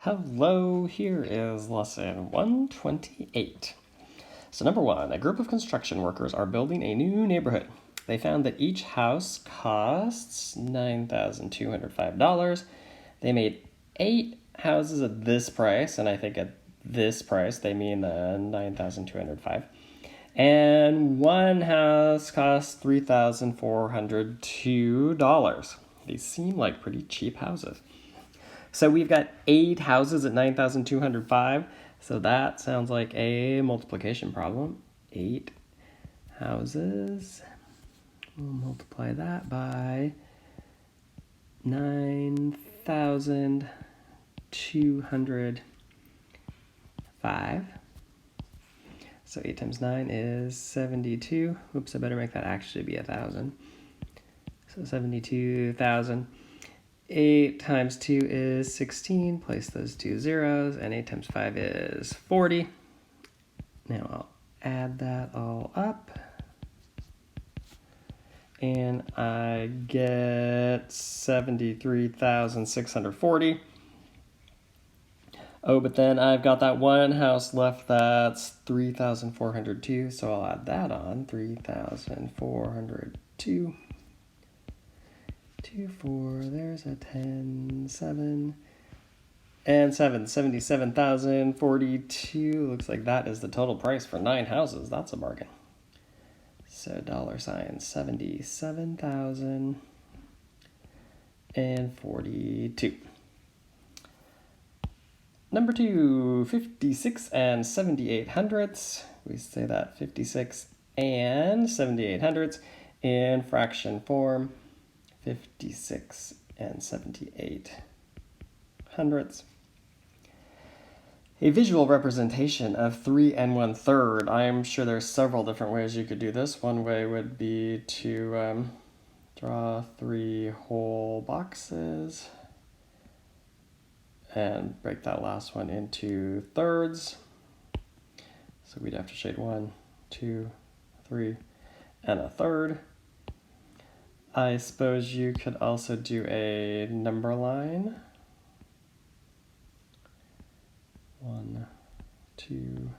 Hello, here is lesson 128. So number one, a group of construction workers are building a new neighborhood. They found that each house costs $9,205. They made 8 houses at this price, and I think at this price they mean the $9,205. And one house costs $3,402. These seem like pretty cheap houses. So we've got 8 houses at 9,205. So that sounds like a multiplication problem. 8 houses. We'll multiply that by 9,205. So 8 times 9 is 72. Oops, I better make that actually be 1,000. So 72,000. 8 times 2 is 16, place those 2 zeros, and 8 times 5 is 40. Now I'll add that all up, and I get 73,640. Oh, but then I've got that one house left that's 3,402, so I'll add that on, 3,402. 2, 4, there's a 10, 7, and 7, 77,042. Looks like that is the total price for 9 houses. That's a bargain. So $77,042. Number 2, 56 and 78 hundredths. We say that 56 and 78 hundredths in fraction form. 56 and 78 hundredths. A visual representation of 3 1/3. I'm sure there's several different ways you could do this. One way would be to draw 3 whole boxes and break that last one into thirds. So we'd have to shade 1, 2, 3, and a third. I suppose you could also do a number line. 1, 2,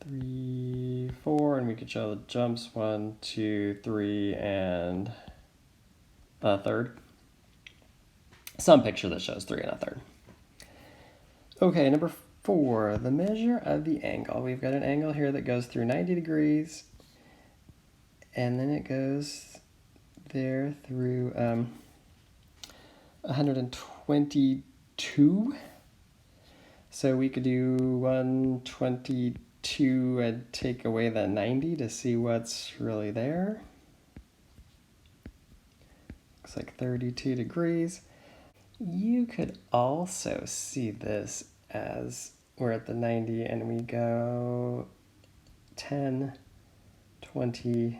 3, 4, and we could show the jumps 1, 2, 3, and a third. Some picture that shows 3 and a third. Okay, number 4, the measure of the angle. We've got an angle here that goes through 90 degrees, and then it goes there through 122. So we could do 122 and take away the 90 to see what's really there. Looks like 32 degrees. You could also see this as we're at the 90 and we go 10, 20,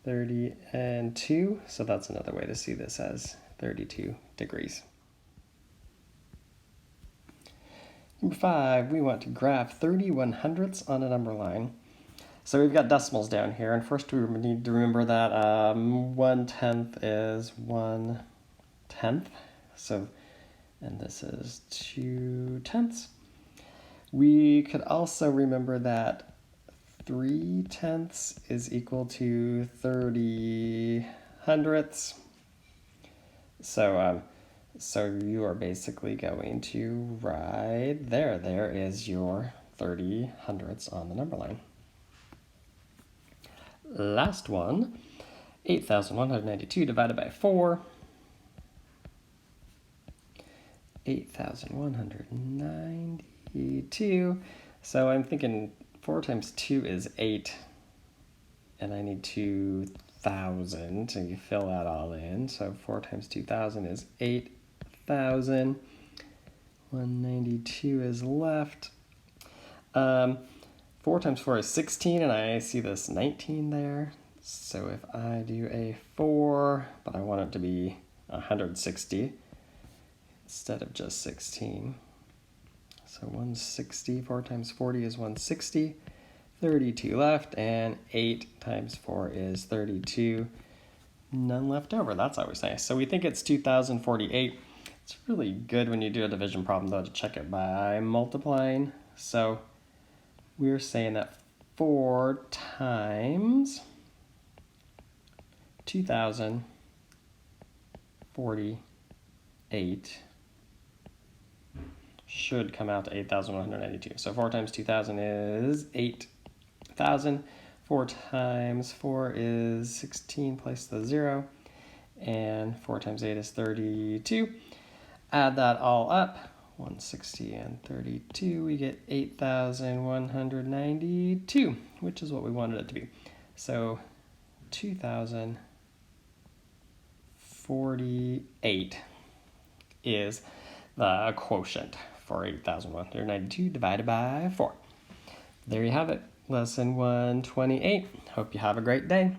30, and 2. So that's another way to see this as 32 degrees. Number 5, we want to graph 31 hundredths on a number line. So we've got decimals down here, and first we need to remember that 1/10 is 1/10. So, and this is 2/10. We could also remember that 3/10 is equal to 30 hundredths. So you are basically going to write there. There is your 30 hundredths on the number line. Last one, 8,192 divided by 4. 8,192. So I'm thinking 4 times 2 is 8, and I need 2,000 to fill that all in. So 4 times 2,000 is 8,000. 192 is left. 4 times 4 is 16, and I see this 19 there. So if I do a 4, but I want it to be 160 instead of just 16. So 160, 4 times 40 is 160, 32 left, and 8 times 4 is 32. None left over, that's always nice. So we think it's 2,048. It's really good when you do a division problem, though, to check it by multiplying. So we're saying that 4 times 2,048 should come out to 8,192. So 4 times 2,000 is 8,000. 4 times 4 is 16, place the 0. And 4 times 8 is 32. Add that all up, 160 and 32, we get 8,192, which is what we wanted it to be. So 2,048 is the quotient for 8,192 divided by 4. There you have it, lesson 128. Hope you have a great day.